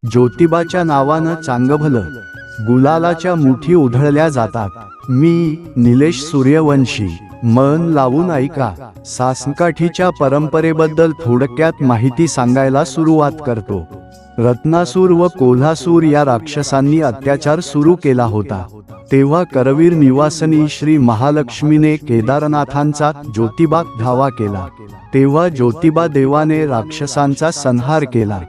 ज्योतिबाच्या नावानं चांगभलं गुलालाच्या मुठी उधळल्या जातात। मी निलेश सूर्यवंशी, मन लावून ऐका। सासनकाठीच्या परंपरेबद्दल थोडक्यात माहिती सांगायला सुरुवात करतो। रत्नासूर व कोल्हासूर या राक्षसांनी अत्याचार सुरू केला होता। तेव्हा करवीर निवासनी श्री महालक्ष्मीने केदारनाथांचा ज्योतिबात धावा केला। तेव्हा ज्योतिबा देवाने राक्षसांचा संहार केला।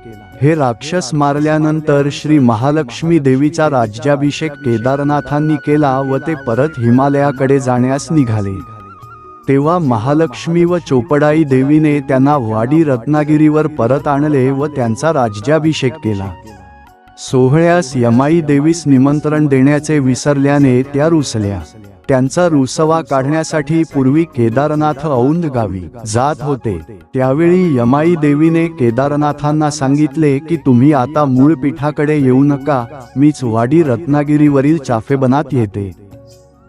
हे राक्षस मारल्यानंतर श्री महालक्ष्मी देवीचा राज्याभिषेक केदारनाथांनी केला व ते परत हिमालयाकडे जाण्यास निघाले। तेव्हा महालक्ष्मी व चोपडाई देवीने त्यांना वाडी रत्नागिरीवर परत आणले व त्यांचा राज्याभिषेक केला। सोहळ्यास यमाई देवीस निमंत्रण देण्याचे विसरल्याने त्या रुसल्या। त्यांचा रुसवा काढण्यासाठी पूर्वी केदारनाथ औंध गावी जात होते। त्यावेळी यमाई देवीने केदारनाथांना सांगितले की तुम्ही आता मूळ पीठाकडे येऊ नका, मीच वाडी रत्नागिरीवरील चाफेबनात येते।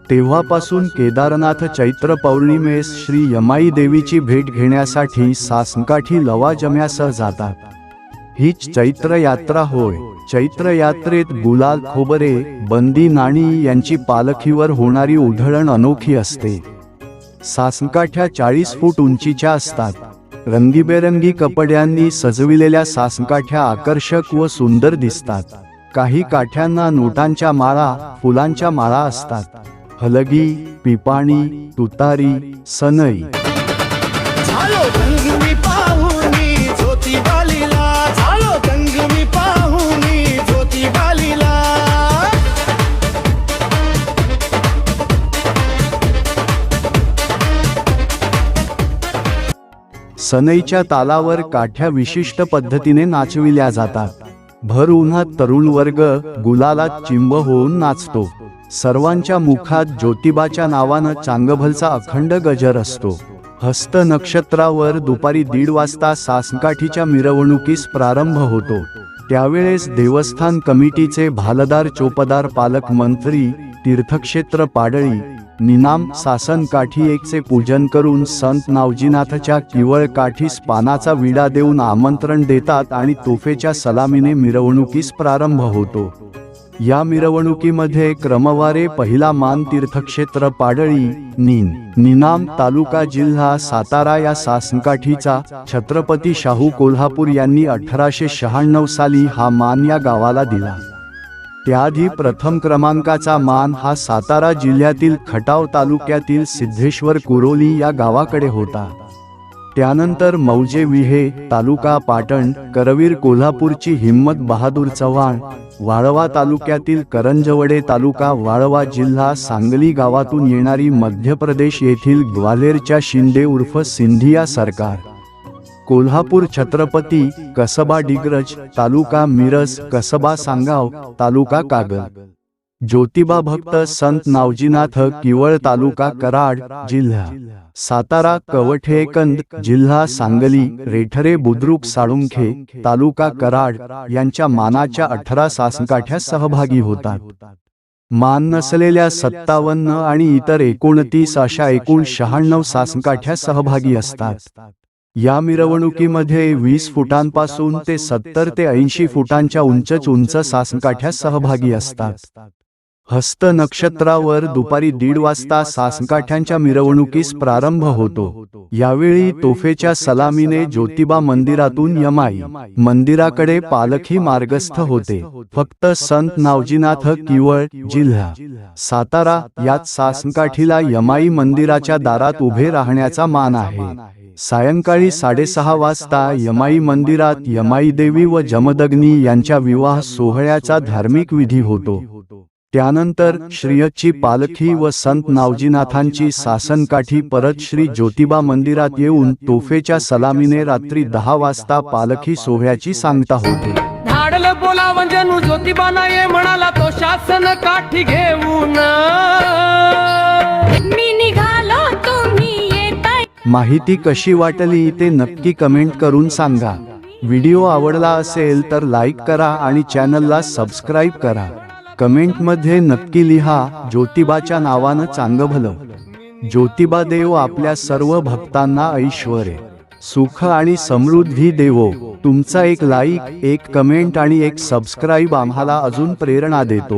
तेव्हापासून केदारनाथ चैत्र पौर्णिमेस श्री यमाई देवीची भेट घेण्यासाठी सासनकाठी लवाजम्यासह जातात। हीच चैत्र यात्रा होय। चैत्र यात्रेत गुलाल, खोबरे, बंदी नाणी यांची पालखीवर होणारी उधळण अनोखी असते। सासनकाठ्या 40 फूट उंचीच्या असतात। रंगीबेरंगी कपड्यांनी सजविलेल्या सासनकाठ्या आकर्षक व सुंदर दिसतात। काही काठ्यांना नोटांच्या माळा, फुलांच्या माळा असतात। हलगी, पिपाणी, तुतारी, सनई सनईच्या तालावर काठ्या विशिष्ट पद्धतीने नाचविल्या जातात। भर उन्हात तरुण वर्ग गुलालात चिंब होऊन नाचतो। सर्वांच्या मुखात ज्योतिबाच्या नावानं चांगभलचा अखंड गजर असतो। हस्त नक्षत्रावर दुपारी 1:30 वाजता सासनकाठीच्या मिरवणुकीस प्रारंभ होतो। त्यावेळेस देवस्थान कमिटीचे भालदार, चोपदार, पालकमंत्री, तीर्थक्षेत्र पाडळी, निनाम सासनकाठी एकचे पूजन करून संत नावजीनाथच्या किवळ काठीस पानाचा विडा देऊन आमंत्रण देतात आणि तोफेच्या सलामीने मिरवणुकीस प्रारंभ होतो। या मिरवणुकीमध्ये क्रमवारे पहिला मान तीर्थक्षेत्र पाडळी, निनाम तालुका जिल्हा सातारा या सासनकाठीचा। छत्रपती शाहू कोल्हापूर यांनी 1896 साली हा मान या गावाला दिला। त्याआधी प्रथम क्रमांकाचा मान हा सातारा जिल्ह्यातील खटाव तालुक्यातील सिद्धेश्वर कुरोली या गावाकडे होता। त्यानंतर मौजे विहे तालुका पाटण, करवीर कोल्हापूरची हिम्मत बहादूर चव्हाण, वाळवा तालुक्यातील करंजवडे तालुका वाळवा जिल्हा सांगली गावातून येणारी मध्य प्रदेश येथील ग्वाल्हेरच्या शिंदे उर्फ सिंधिया सरकार, कोल्हापूर छत्रपती कसबा डिग्रज तालुका मिरज, कसबा सांगाव तालुका कागल, ज्योतिबा भक्त संत नावजीनाथ किवळ तालुका कराड जिल्हा सातारा, कवठेकंद जिल्हा सांगली, रेठरे बुद्रुक साळुंखे तालुका कराड यांच्या मानाच्या 18 सासनकाठ्या सहभागी होतात। मान नसलेल्या 57 आणि इतर 29 अशा एकूण 96 सासनकाठ्या सहभागी असतात। या मिरवणुकीमध्ये 20 फुटांपासून ते 70 ते 80 फुटांच्या उंच सासनकाठ्या सहभागी असतात। हस्त नक्षत्रावर दुपारी 1:30 वाजता सासनकाठ्यांच्या मिरवणुकीस प्रारंभ होतो। यावेळी तोफेच्या सलामीने ज्योतिबा मंदिरातून यमाई मंदिराकडे पालखी मार्गस्थ होते। फक्त संत नावजीनाथ किवळ जिल्हा सातारा यात सासनकाठीला यमाई मंदिराच्या दारात उभे राहण्याचा मान आहे। सायंकाळी 6:30 वाजता यमाई मंदिरात यमाई देवी व जमदग्नी यांच्या विवाह सोहळ्याचा धार्मिक विधी होतो। त्यानंतर श्रीयची पालखी व संत नावजीनाथांची सासनकाठी परत श्री ज्योतिबा मंदिरात येऊन तोफेच्या सलामीने रात्री 10 वाजता पालखी सोहळ्याची सांगता होते। धाडलं बोलावं जणू ज्योतिबा नाये म्हणाला तो शासन काठी घेऊन, मी निघालो तुम्ही येताय। माहिती कशी वाटली ते नक्की कमेंट करून सांगा। व्हिडिओ आवडला असेल तर लाईक करा आणि चॅनलला सबस्क्राईब करा। कमेंटमध्ये नक्की लिहा ज्योतिबाच्या नावानं चांगभलं। ज्योतिबा देव आपल्या सर्व भक्तांना ऐश्वर्य सुख आणि समृद्धी देवो. तुमचा एक लाईक, एक कमेंट आणि एक सबस्क्राईब आम्हाला अजून प्रेरणा देतो.